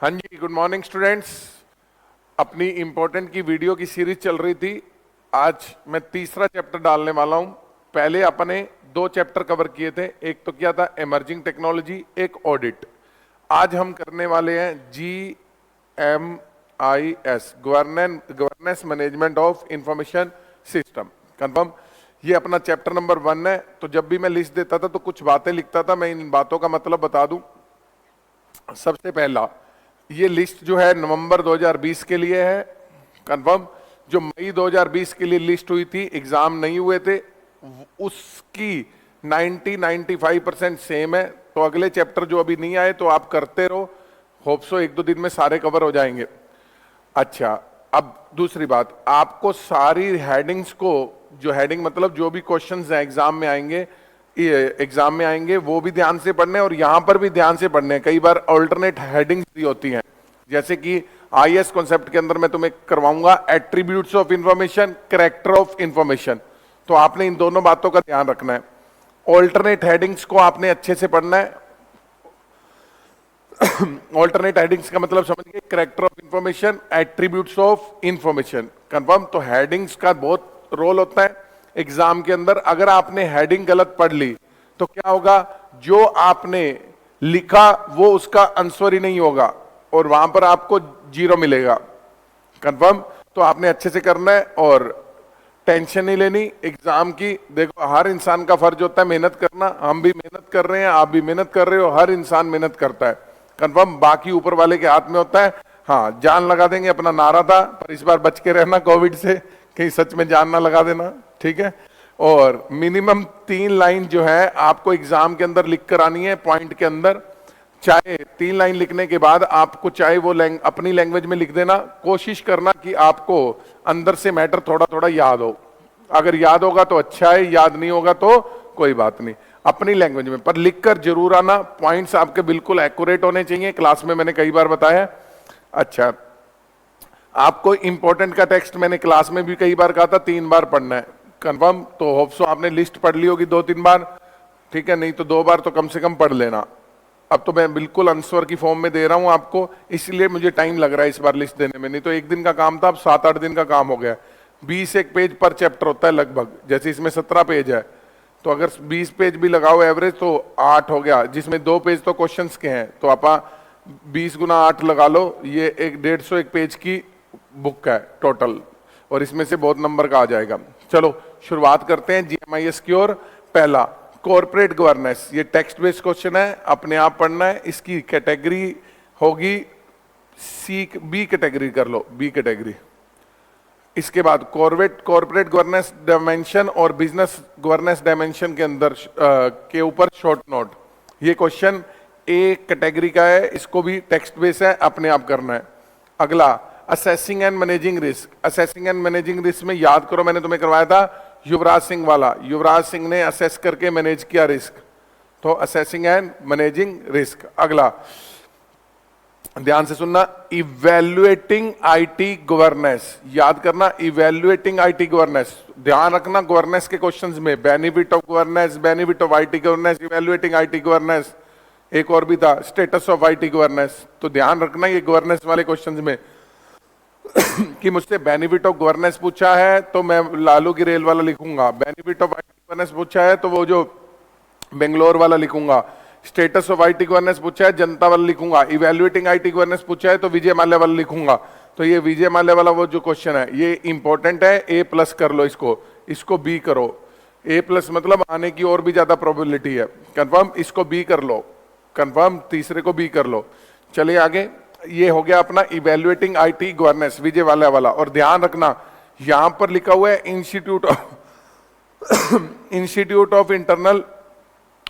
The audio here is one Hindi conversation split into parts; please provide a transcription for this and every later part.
हाँ जी, गुड मॉर्निंग स्टूडेंट्स। अपनी इम्पोर्टेंट की वीडियो की सीरीज चल रही थी। आज मैं तीसरा चैप्टर डालने वाला हूं। पहले अपने दो चैप्टर कवर किए थे, एक तो किया था इमर्जिंग टेक्नोलॉजी, एक ऑडिट। आज हम करने वाले हैं GMIS, governance management of information system. Confirm, ये अपना चैप्टर नंबर 1 है। तो जब भी मैं लिस्ट देता था तो कुछ बातें लिखता था, मैं इन बातों का मतलब बता दूं। सबसे पहला, ये लिस्ट जो है नवंबर 2020 के लिए है। कंफर्म, जो मई 2020 के लिए लिस्ट हुई थी, एग्जाम नहीं हुए थे, उसकी 90-95% सेम है। तो अगले चैप्टर जो अभी नहीं आए तो आप करते रहो, होप सो एक दो दिन में सारे कवर हो जाएंगे। अच्छा, अब दूसरी बात, आपको सारी हेडिंग्स को, जो हेडिंग मतलब जो भी क्वेश्चंस हैं एग्जाम में आएंगे वो भी ध्यान से पढ़ने, और यहां पर भी ध्यान से पढ़ने। कई बार अल्टरनेट हेडिंग्स भी होती हैं, जैसे कि आईएएस कॉन्सेप्ट के अंदर मैं तुम्हें करवाऊंगा attributes of information, character of information. तो आपने इन दोनों बातों का ध्यान रखना है। ऑल्टरनेट हेडिंग्स को आपने अच्छे से पढ़ना है। ऑल्टरनेट हेडिंग्स का मतलब समझ गए, character of information, attributes of information. Confirm, तो हेडिंग्स का बहुत रोल होता है एग्जाम के अंदर। अगर आपने हेडिंग गलत पढ़ ली तो क्या होगा, जो आपने लिखा वो उसका आंसर ही नहीं होगा और वहां पर आपको 0 मिलेगा। कंफर्म, तो आपने अच्छे से करना है और टेंशन नहीं लेनी एग्जाम की। देखो, हर इंसान का फर्ज होता है मेहनत करना। हम भी मेहनत कर रहे हैं, आप भी मेहनत कर रहे हो, हर इंसान मेहनत करता है। कंफर्म, बाकी ऊपर वाले के हाथ में होता है। हाँ, जान लगा देंगे अपना नारा था, पर इस बार बच के रहना कोविड से, कहीं सच में जान ना लगा देना, ठीक है। और मिनिमम 3 लाइन जो है आपको एग्जाम के अंदर लिख कर आनी है पॉइंट के अंदर। चाहे 3 लाइन लिखने के बाद आपको चाहे वो अपनी लैंग्वेज में लिख देना। कोशिश करना कि आपको अंदर से मैटर थोड़ा थोड़ा याद हो। अगर याद होगा तो अच्छा है, याद नहीं होगा तो कोई बात नहीं, अपनी लैंग्वेज में पर लिखकर जरूर आना। पॉइंट्स आपके बिल्कुल एक्यूरेट होने चाहिए, क्लास में मैंने कई बार बताया। अच्छा, आपको इंपॉर्टेंट का टेक्स्ट मैंने क्लास में भी कई बार कहा था 3 बार पढ़ना है। कंफर्म, तो होप सो आपने लिस्ट पढ़ ली होगी 2-3 बार, ठीक है। नहीं तो 2 बार तो कम से कम पढ़ लेना। अब तो मैं बिल्कुल आंसर की फॉर्म में दे रहा हूं आपको, इसलिए मुझे टाइम लग रहा है इस बार लिस्ट देने में। नहीं तो 1 दिन का काम था, अब 7-8 दिन का काम हो गया। 20 एक पेज पर चैप्टर होता है लगभग, जैसे इसमें 17 पेज है, तो अगर 20 पेज भी लगाओ एवरेज तो 8 हो गया, जिसमें 2 पेज तो क्वेश्चंस के हैं। तो आप 20 गुना 8 लगा लो, ये 150 एक पेज की बुक है टोटल, और इसमें से बहुत नंबर का आ जाएगा। चलो शुरुआत करते हैं GMIS की ओर। पहला, कॉर्पोरेट गवर्नेंस, ये टेक्स्ट बेस्ड क्वेश्चन है, अपने आप पढ़ना है। इसकी कैटेगरी होगी बी कैटेगरी कर लो, बी कैटेगरी। इसके बाद कॉर्पोरेट गवर्नेंस डायमेंशन और बिजनेस गवर्नेंस डायमेंशन के अंदर के ऊपर शॉर्ट नोट। ये क्वेश्चन ए कैटेगरी का है, इसको भी टेक्स्ट बेस है, अपने आप करना है। अगला, assessing and managing risk. Assessing and managing risk में याद करो, मैंने तुम्हें करवाया था युवराज सिंह वाला। युवराज सिंह ने असेस करके मैनेज किया रिस्क, तो असेसिंग एंड मैनेजिंग रिस्क। अगला, ध्यान से सुनना, इवैल्यूएटिंग आईटी गवर्नेंस। याद करना, इवैल्यूएटिंग आईटी गवर्नेंस, ध्यान रखना। गवर्नेंस के क्वेश्चंस में benefit of governance, benefit of IT governance, evaluating IT governance, एक और भी था स्टेटस ऑफ आईटी गवर्नेंस। तो ध्यान रखना ये गवर्नेंस वाले क्वेश्चंस में कि मुझसे बेनिफिट ऑफ गवर्नेंस पूछा है तो मैं लालू की रेल वाला लिखूंगा, बेनिफिट ऑफ आईटी गवर्नेंस पूछा है तो वो जो बेंगलोर वाला लिखूंगा, स्टेटस ऑफ आईटी गवर्नेंस पूछा है जनता वाला लिखूंगा, इवैल्यूएटिंग आईटी गवर्नेंस पूछा है तो विजय माल्या वाला लिखूंगा। तो ये विजय माल्या वाला वो जो क्वेश्चन है ये इंपॉर्टेंट है, A+ कर लो इसको B करो। A+ मतलब आने की और भी ज्यादा प्रोबेबिलिटी है। कंफर्म, इसको B कर लो। कंफर्म, तीसरे को B कर लो। चलिए आगे, ये हो गया अपना इवैल्यूएटिंग आईटी गवर्नेंस, विजय वाल्या वाला। और ध्यान रखना, यहां पर लिखा हुआ है institute of internal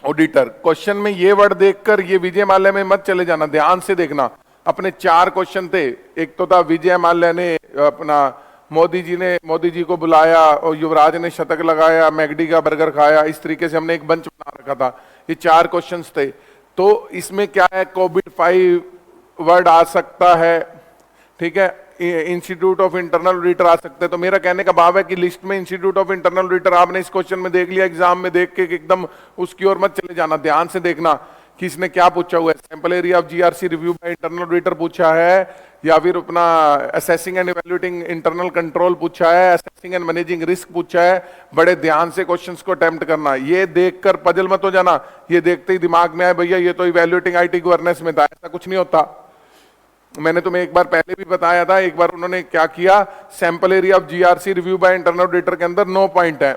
auditor. Question में ये वर्ड देखकर ये विजय माल्या में मत चले जाना, ध्यान से देखना। अपने 4 क्वेश्चन थे, एक तो था विजय माल्या ने अपना मोदी जी को बुलाया और युवराज ने शतक लगाया, मैगडी का बर्गर खाया, इस तरीके से हमने एक बंच बना रखा था। ये 4 क्वेश्चंस थे। तो इसमें क्या है, कोविड-5 वर्ड आ सकता है, ठीक है, इंस्टीट्यूट ऑफ इंटरनल ऑडिटर आ सकते हैं। तो मेरा कहने का भाव है कि लिस्ट में इंस्टीट्यूट ऑफ इंटरनल ऑडिटर आपने इस क्वेश्चन में देख लिया, एग्जाम में देख के एकदम उसकी ओर मत चले जाना, ध्यान से देखना किसने क्या पूछा हुआ है, sample area of GRC review bye internal auditor पूछा है, या फिर अपना assessing and evaluating internal control पूछा है, असेसिंग एंड मैनेजिंग रिस्क पूछा है। बड़े ध्यान से क्वेश्चंस को अटेम्प्ट करना, ये देखकर पजल मत हो जाना, ये देखते ही दिमाग में आए भैया ये तो इवैल्यूएटिंग आईटी गवर्नेंस में था, ऐसा कुछ नहीं होता। मैंने तुम्हें एक बार पहले भी बताया था, एक बार उन्होंने क्या किया, sample area of GRC review bye internal auditor के अंदर 9 पॉइंट है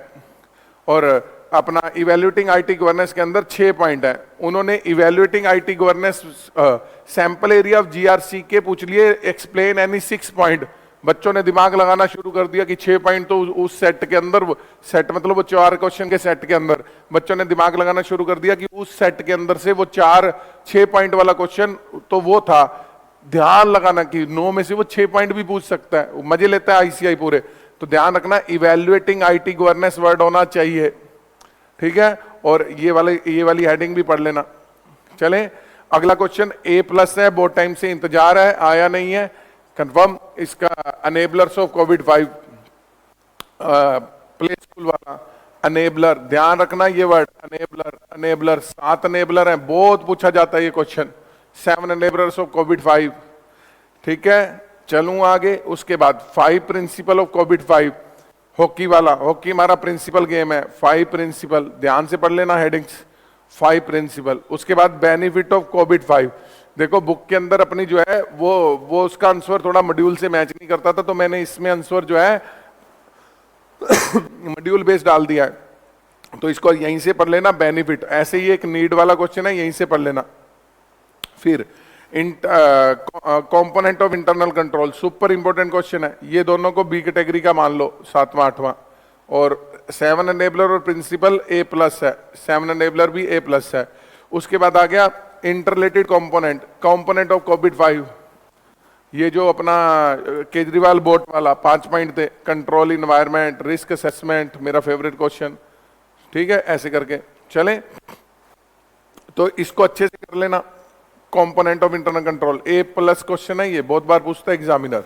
और अपना इवैल्यूएटिंग आईटी गवर्नेंस के अंदर 6 पॉइंट है। उन्होंने evaluating IT governance sample area of GRC के पूछ लिए एक्सप्लेन एनी 6 पॉइंट। बच्चों ने दिमाग लगाना शुरू कर दिया कि 6 पॉइंट तो उस सेट के अंदर, सेट मतलब वो 4 क्वेश्चन के सेट के अंदर बच्चों ने दिमाग लगाना शुरू कर दिया कि उस सेट के अंदर से वो 6 पॉइंट वाला क्वेश्चन तो वो था। ध्यान लगाना कि 9 में से वो 6 पॉइंट भी पूछ सकता है, मजे लेता है आईसीआई पूरे। तो ध्यान रखना इवैल्यूएटिंग आईटी गवर्नेंस वर्ड होना चाहिए, ठीक है। और ये वाली हेडिंग भी पढ़ लेना। चलें अगला क्वेश्चन A+ है, बहुत टाइम से इंतजार है, आया नहीं है कंफर्म। इसका अनेबलर्स ऑफ कोविड-5 प्ले स्कूल वाला अनेबलर, ध्यान रखना ये वर्ड अनेबलर 7 अनेबलर है, बहुत पूछा जाता है ये क्वेश्चन। 7 अनेबलर्स ऑफ कोविड-5, ठीक है। चलूं आगे, उसके बाद 5 प्रिंसिपल ऑफ कोविड-5, हॉकी वाला, हॉकी हमारा प्रिंसिपल गेम है। 5 प्रिंसिपल ध्यान से पढ़ लेना हेडिंग्स, 5 प्रिंसिपल। उसके बाद बेनिफिट ऑफ कोविड-5, देखो बुक के अंदर अपनी जो है वो उसका आंसर थोड़ा मॉड्यूल से मैच नहीं करता था, तो मैंने इसमें आंसर जो है मॉड्यूल बेस्ड डाल दिया है, तो इसको यहीं से पढ़ लेना बेनिफिट। ऐसे ही एक नीड वाला क्वेश्चन है, यहीं से पढ़ लेना। फिर component of internal control, super important question है, ये दोनों को बी कैटेगरी का मान लो, 7वां 8वां। और 7 अनेबलर और प्रिंसिपल A+ है, 7 अनेबलर भी A+ है। उसके बाद आ गया इंटरलेटेड कंपोनेंट ऑफ कोविड-5, ये जो अपना केजरीवाल बोर्ड वाला 5 पॉइंट थे, कंट्रोल इन्वायरमेंट, रिस्क असेसमेंट, मेरा फेवरेट क्वेश्चन, ठीक है। ऐसे करके चलें, तो इसको अच्छे से कर लेना। Component of internal control A+ question है, ये बहुत बार पूछता है एग्जामिनर,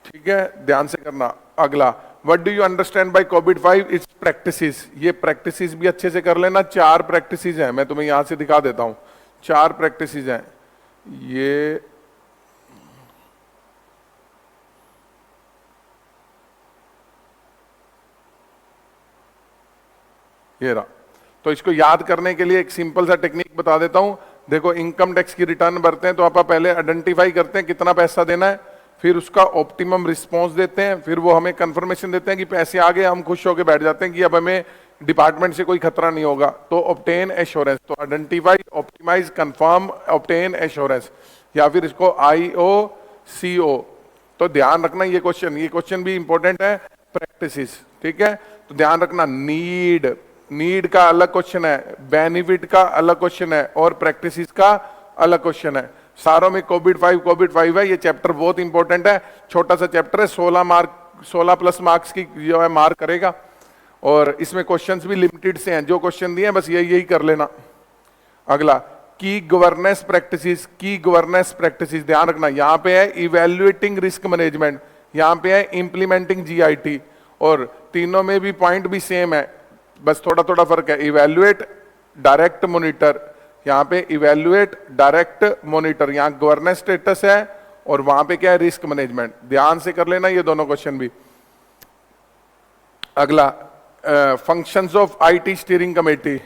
ठीक है, ध्यान से करना। अगला, what do you understand by कोविड-5 इट्स प्रैक्टिसेस, ये प्रैक्टिसेस भी अच्छे से कर लेना। 4 प्रैक्टिसेस हैं, मैं तुम्हें यहां से दिखा देता हूं, 4 प्रैक्टिसेस हैं। ये रहा, तो इसको याद करने के लिए एक सिंपल सा टेक्निक बता देता हूं। देखो इनकम टैक्स की रिटर्न भरते हैं तो आप पहले आइडेंटिफाई करते हैं कितना पैसा देना है, फिर उसका ऑप्टिमम रिस्पॉन्स देते हैं, फिर वो हमें कंफर्मेशन देते हैं कि पैसे आ गए, हम खुश होकर बैठ जाते हैं कि अब हमें डिपार्टमेंट से कोई खतरा नहीं होगा। तो ऑब्टेन एश्योरेंस, तो identify, optimise, confirm, obtain assurance, या फिर इसको IOCO। तो ध्यान रखना ये क्वेश्चन भी इंपॉर्टेंट है, प्रैक्टिसेस, ठीक है। तो ध्यान रखना नीड का अलग क्वेश्चन है, बेनिफिट का अलग क्वेश्चन है, और प्रैक्टिसेस का अलग क्वेश्चन है। सारों में कोविड-5 है, ये चैप्टर बहुत इंपॉर्टेंट है, छोटा सा चैप्टर है, 16+ मार्क्स की जो है मार्क करेगा, और इसमें क्वेश्चंस भी लिमिटेड से हैं, जो क्वेश्चन दिए हैं बस यही कर लेना। अगला, की गवर्नेंस प्रैक्टिसेस, ध्यान रखना, यहाँ पे है इवैल्यूएटिंग रिस्क मैनेजमेंट, यहाँ पे है इंप्लीमेंटिंग GIT, और तीनों में भी पॉइंट भी सेम है, बस थोड़ा थोड़ा फर्क है। इवैल्यूएट, डायरेक्ट मॉनिटर, यहाँ पे इवैल्यूएट, डायरेक्ट मॉनिटर, यहाँ गवर्नेंस स्टेटस है, और वहां पे क्या है, रिस्क मैनेजमेंट। ध्यान से कर लेना ये दोनों क्वेश्चन भी। अगला, functions of IT steering committee,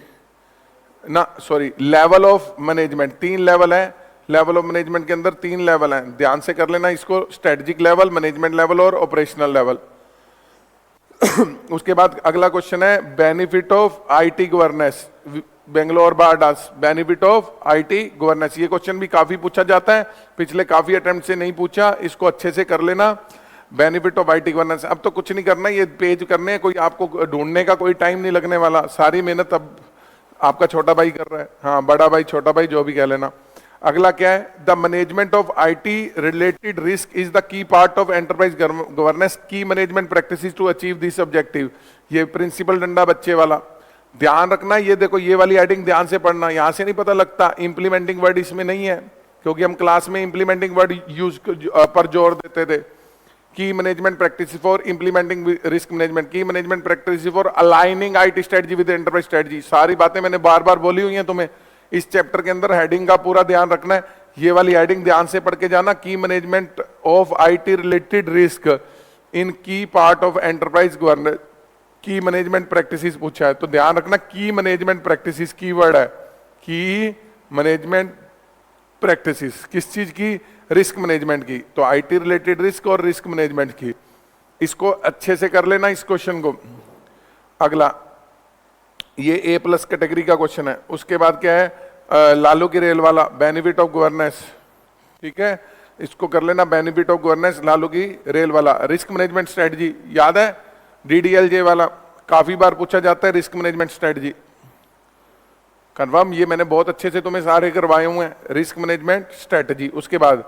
level of management, 3 level है, लेवल ऑफ मैनेजमेंट के अंदर 3 लेवल हैं, ध्यान से कर लेना इसको, स्ट्रेटेजिक लेवल, मैनेजमेंट लेवल और ऑपरेशनल लेवल। उसके बाद अगला क्वेश्चन है benefit of IT governance, Bangalore bar dance, benefit of IT governance, ये क्वेश्चन भी काफी पूछा जाता है, पिछले काफी अटेम्प्ट से नहीं पूछा, इसको अच्छे से कर लेना। बेनिफिट ऑफ IT गवर्नेंस, अब तो कुछ नहीं करना, ये पेज करने, कोई आपको ढूंढने का कोई टाइम नहीं लगने वाला, सारी मेहनत अब आपका छोटा भाई कर रहा है, हाँ बड़ा भाई छोटा भाई जो भी कह लेना। अगला क्या है, the management of IT related risk is the key part of enterprise governance, key management practices to achieve this objective, ये प्रिंसिपल डंडा बच्चे वाला। ध्यान रखना, ये देखो ये वाली हेडिंग ध्यान से पढ़ना, यहां से नहीं पता लगता, इंप्लीमेंटिंग वर्ड इसमें नहीं है, क्योंकि हम क्लास में इंप्लीमेंटिंग वर्ड यूज पर जोर देते थे। Key management practice for implementing risk management, key management practice for aligning IT strategy with enterprise strategy, सारी बातें मैंने बार बार बोली हुई हैं तुम्हें, इस चैप्टर के अंदर हेडिंग का पूरा ध्यान रखना है, ये वाली हेडिंग ध्यान से पढ़ के जाना, की management of IT related risk in की part of enterprise governance, key management practices पूछा है, तो ध्यान रखना की मैनेजमेंट प्रैक्टिसेस कीवर्ड है, की मैनेजमेंट प्रैक्टिसेस किस चीज की, रिस्क मैनेजमेंट की, तो आईटी रिलेटेड रिस्क और रिस्क मैनेजमेंट की, इसको अच्छे से कर लेना इस क्वेश्चन को। अगला ये ए प्लस कैटेगरी का क्वेश्चन है, उसके बाद क्या है, लालू की रेल वाला बेनिफिट ऑफ गवर्नेंस, ठीक है, इसको कर लेना बेनिफिट ऑफ गवर्नेंस, लालू की रेल वाला, रिस्क मैनेजमेंट स्ट्रेटजी याद है, डीडीएलजे वाला काफी बार पूछा जाता है, रिस्क मैनेजमेंट स्ट्रेटजी कंफर्म, ये मैंने बहुत अच्छे से तुम्हें सारे करवाए हुए हैं, रिस्क मैनेजमेंट स्ट्रेटजी। उसके बाद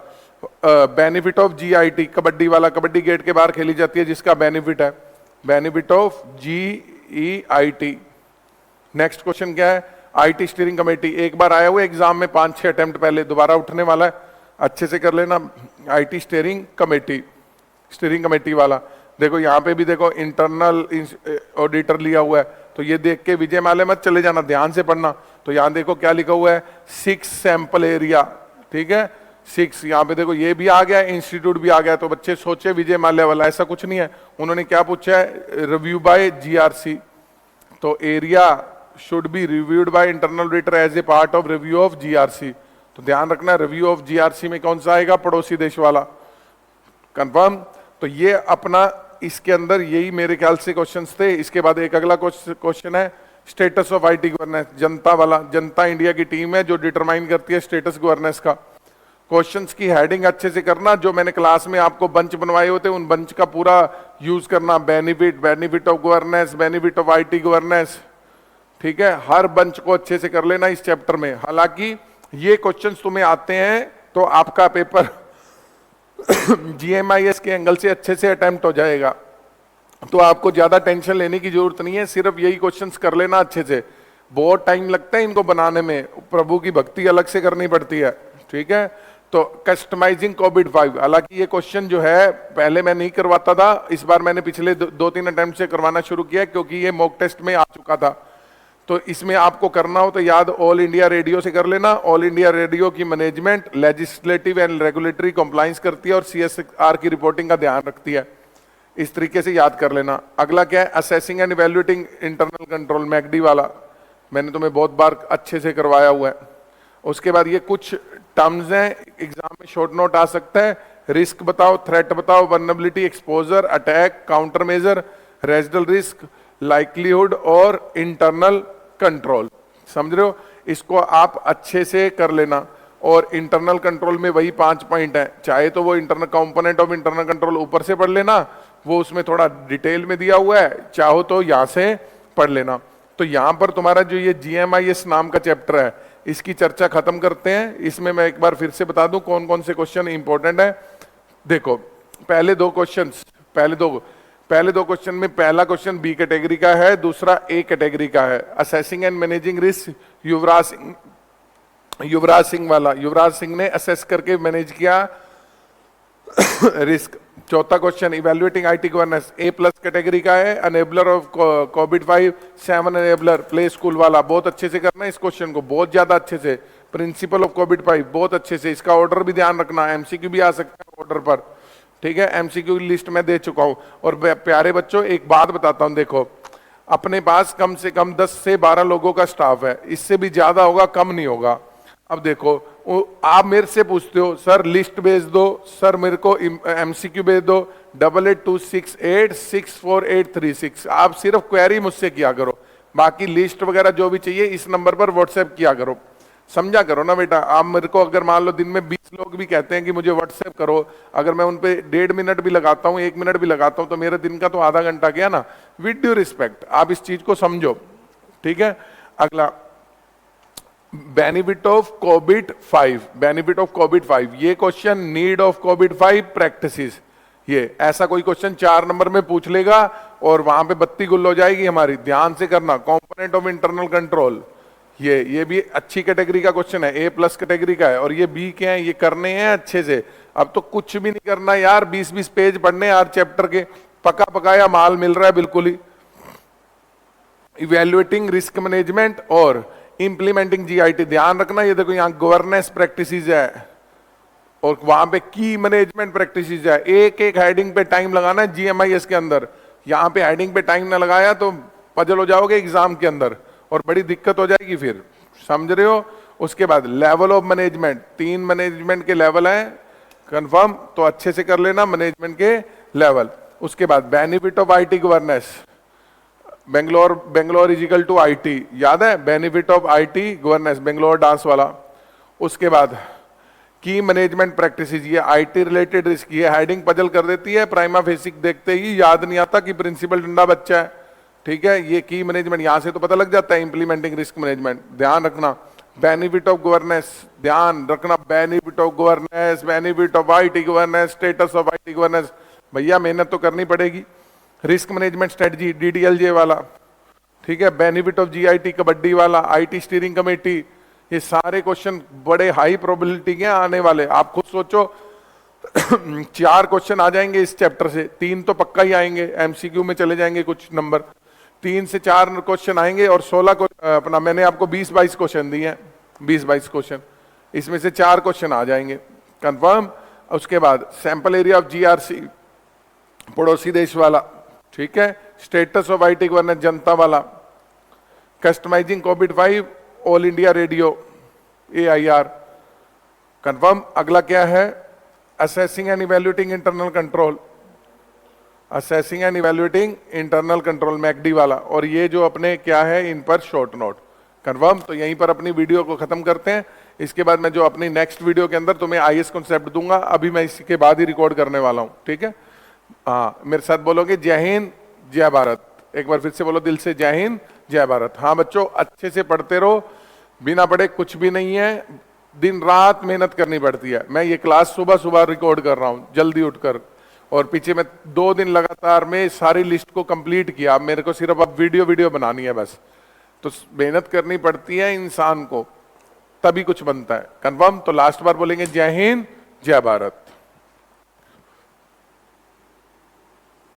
बेनिफिट ऑफ जीआईटी, कबड्डी वाला, कबड्डी गेट के बाहर खेली जाती है जिसका बेनिफिट है, बेनिफिट ऑफ जीईआईटी। नेक्स्ट क्वेश्चन क्या है, आईटी स्टीयरिंग कमेटी, एक बार आया हुआ एग्जाम में 5-6 अटेम्प्ट पहले, दोबारा उठने वाला है, अच्छे से कर लेना, आईटी स्टीयरिंग कमेटी वाला। देखो यहाँ पे भी देखो इंटरनल ऑडिटर लिया हुआ है, तो ये देख के विजय माले मत चले जाना, ध्यान से पढ़ना। तो यहाँ देखो क्या लिखा हुआ है, 6 सैंपल एरिया, ठीक है 6, यहाँ पे देखो ये भी आ गया, इंस्टीट्यूट भी आ गया, तो बच्चे सोचे विजय माल्या वाला, ऐसा कुछ नहीं है, उन्होंने क्या पूछा है, रिव्यू बाय जीआरसी, तो area should be reviewed by internal auditor as a part of review of GRC, तो ध्यान रखना रिव्यू ऑफ जीआरसी में कौन सा आएगा, पड़ोसी देश वाला, कंफर्म। तो ये अपना इसके अंदर यही मेरे ख्याल से क्वेश्चंस थे। इसके बाद एक अगला क्वेश्चन है स्टेटस ऑफ आईटी गवर्नेंस, जनता वाला, जनता इंडिया की टीम है जो डिटरमाइन करती है स्टेटस गवर्नेंस का। क्वेश्चंस की हेडिंग अच्छे से करना, जो मैंने क्लास में आपको बंच बनवाए होते उन बंच का पूरा यूज करना, benefit of governance, benefit of IT governance, ठीक है, हर बंच को अच्छे से कर लेना इस चैप्टर में। हालांकि ये क्वेश्चंस तुम्हें आते हैं तो आपका पेपर जीएमआईएस के एंगल से अच्छे से अटेम्प्ट हो जाएगा, तो आपको ज्यादा टेंशन लेने की जरूरत नहीं है, सिर्फ यही क्वेश्चंस कर लेना अच्छे से। बहुत टाइम लगता है इनको बनाने में, प्रभु की भक्ति अलग से करनी पड़ती है, ठीक है। तो कस्टमाइजिंग कोविड 5, हालांकि ये क्वेश्चन जो है पहले मैं नहीं करवाता था, इस बार मैंने पिछले 2-3 अटेम्प्ट से करवाना शुरू किया क्योंकि ये मॉक टेस्ट में आ चुका था। तो इसमें आपको करना हो तो याद ऑल इंडिया रेडियो से कर लेना। ऑल इंडिया रेडियो की management legislative and regulatory compliance करती है और सीएसआर की रिपोर्टिंग का ध्यान रखती है, इस तरीके से याद कर लेना। अगला क्या है, assessing and evaluating internal control, मैकडी वाला, मैंने तुम्हें बहुत बार अच्छे से करवाया हुआ है। उसके बाद ये कुछ टर्म्स हैं, एग्जाम में शॉर्ट नोट आ सकता है, रिस्क बताओ, थ्रेट बताओ, vulnerability, exposure, attack, counter measure, residual risk, likelihood और इंटरनल कंट्रोल, समझ रहे हो, इसको आप अच्छे से कर लेना। और इंटरनल कंट्रोल में वही 5 पॉइंट है, चाहे तो वो internal component of internal control ऊपर से पढ़ लेना, वो उसमें थोड़ा डिटेल में दिया हुआ है, चाहो तो यहां से पढ़ लेना। तो यहां पर तुम्हारा जो ये जीएमआईएस नाम का चैप्टर है, इसकी चर्चा खत्म करते हैं। इसमें मैं एक बार फिर से बता दूं कौन कौन से क्वेश्चन इंपॉर्टेंट है। देखो पहले दो क्वेश्चन में पहला क्वेश्चन बी कैटेगरी का है, दूसरा ए कैटेगरी का है। Assessing and managing risk, Yuvraj Singh वाला, युवराज सिंह ने असेस करके मैनेज किया रिस्क। चौथा question evaluating IT governance, A plus category का है, अनेबलर ऑफ कोविड 5, 7 अनेबलर, प्ले स्कूल वाला, बहुत अच्छे से करना इस क्वेश्चन को, बहुत ज्यादा अच्छे से। प्रिंसिपल ऑफ कोविड 5 बहुत अच्छे से, इसका ऑर्डर भी ध्यान रखना, एमसीक्यू भी आ सकता है ऑर्डर पर, ठीक है, एमसीक्यू की लिस्ट में दे चुका हूं। और प्यारे बच्चों एक बात बताता हूं, देखो अपने पास कम से कम 10 से 12 लोगों का स्टाफ है, इससे भी ज्यादा होगा, कम नहीं होगा। अब देखो आप मेरे से पूछते हो सर लिस्ट भेज दो, सर मेरे को एमसीक्यू भेज दो, 8826864836, आप सिर्फ क्वेरी मुझसे किया करो, बाकी लिस्ट वगैरह जो भी चाहिए इस नंबर पर व्हाट्सएप किया करो, समझा करो ना बेटा। आप मेरे को अगर मान लो दिन में 20 लोग भी कहते हैं कि मुझे व्हाट्सएप करो, अगर मैं उन पे 1.5 मिनट भी लगाता हूँ, 1 मिनट भी लगाता हूँ, तो मेरे दिन का तो आधा घंटा गया ना। विद ड्यू रिस्पेक्ट आप इस चीज को समझो, ठीक है। अगला benefit of Covid 5, benefit of Covid 5, ये question need of Covid 5 practices, ये ऐसा कोई क्वेश्चन 4 नंबर में पूछ लेगा और वहां पे बत्ती गुल हो जाएगी हमारी, ध्यान से करना। कंपोनेंट ऑफ इंटरनल कंट्रोल, ये भी अच्छी कैटेगरी का क्वेश्चन है, ए प्लस कैटेगरी का है, और ये बी के हैं, ये करने हैं अच्छे से। अब तो कुछ भी नहीं करना यार, 20-20 पेज पढ़ने हर चैप्टर के, पका पकाया माल मिल रहा है बिल्कुल ही। इवैल्यूएटिंग रिस्क मैनेजमेंट और इंप्लीमेंटिंग जीआईटी, ध्यान रखना, ये देखो यहाँ गवर्नेंस प्रैक्टिसेस है और वहां पे की मैनेजमेंट प्रैक्टिसेस है। एक एक हेडिंग पे टाइम लगाना है जीएमआईएस के अंदर। यहाँ पे हेडिंग पे टाइम ना लगाया तो पजल हो जाओगे एग्जाम के अंदर और बड़ी दिक्कत हो जाएगी फिर, समझ रहे हो। उसके बाद लेवल ऑफ मैनेजमेंट, 3 मैनेजमेंट के लेवल है, कंफर्म, तो अच्छे से कर लेना मैनेजमेंट के लेवल। उसके बाद benefit of IT governance, Bangalore is equal to IT, याद है, benefit of IT governance, Bangalore dance वाला। उसके बाद की मैनेजमेंट प्रैक्टिसेस, ये आईटी रिलेटेड रिस्क, ये हेडिंग पजल कर देती है, प्राइमा फेसिक देखते ही याद नहीं आता कि प्रिंसिपल डंडा बच्चा है, ठीक है। ये की मैनेजमेंट यहां से तो पता लग जाता है, इंप्लीमेंटिंग रिस्क मैनेजमेंट, ध्यान रखना। बेनिफिट ऑफ गवर्नेंस, ध्यान रखना, benefit of governance, benefit of IT governance, status of IT governance, भैया मेहनत तो करनी पड़ेगी। रिस्क मैनेजमेंट स्ट्रेटजी, डीडीएलजे वाला, ठीक है। बेनिफिट ऑफ जीआईटी कबड्डी वाला, आईटी स्टीयरिंग कमेटी, ये सारे क्वेश्चन बड़े हाई प्रोबेबिलिटी के आने वाले। आप खुद सोचो 4 क्वेश्चन आ जाएंगे इस चैप्टर से, 3 तो पक्का ही आएंगे, एमसीक्यू में चले जाएंगे कुछ नंबर, 3 से 4 क्वेश्चन आएंगे और 16 को अपना मैंने आपको 20-22 क्वेश्चन दिए हैं, 20-22 क्वेश्चन, इसमें से 4 क्वेश्चन आ जाएंगे कंफर्म। उसके बाद सैंपल एरिया ऑफ जीआरसी, पड़ोसी देश वाला, ठीक है। स्टेटस ऑफ आईटी गवर्नेंस, जनता वाला। कस्टमाइजिंग कोविड-5 all India radio AIR, confirm. अगला क्या है, assessing and evaluating internal control, assessing and evaluating internal control मैकडी वाला। और ये जो अपने क्या है, इन पर शॉर्ट नोट, कंफर्म। तो यहीं पर अपनी वीडियो को खत्म करते हैं। इसके बाद मैं जो अपनी नेक्स्ट वीडियो के अंदर तुम्हें आईएएस कॉन्सेप्ट दूंगा, अभी मैं इसके बाद ही रिकॉर्ड करने वाला हूं, ठीक है। हाँ, मेरे साथ बोलोगे जय हिंद जय भारत, एक बार फिर से बोलो दिल से, जय हिंद जय भारत। हाँ बच्चों, अच्छे से पढ़ते रहो, बिना पढ़े कुछ भी नहीं है, दिन रात मेहनत करनी पड़ती है। मैं ये क्लास सुबह सुबह रिकॉर्ड कर रहा हूँ जल्दी उठकर, और पीछे में 2 दिन लगातार में सारी लिस्ट को कंप्लीट किया। अब मेरे को सिर्फ अब वीडियो बनानी है बस। तो मेहनत करनी पड़ती है इंसान को, तभी कुछ बनता है, कंफर्म। तो लास्ट बार बोलेंगे जय हिंद जय भारत।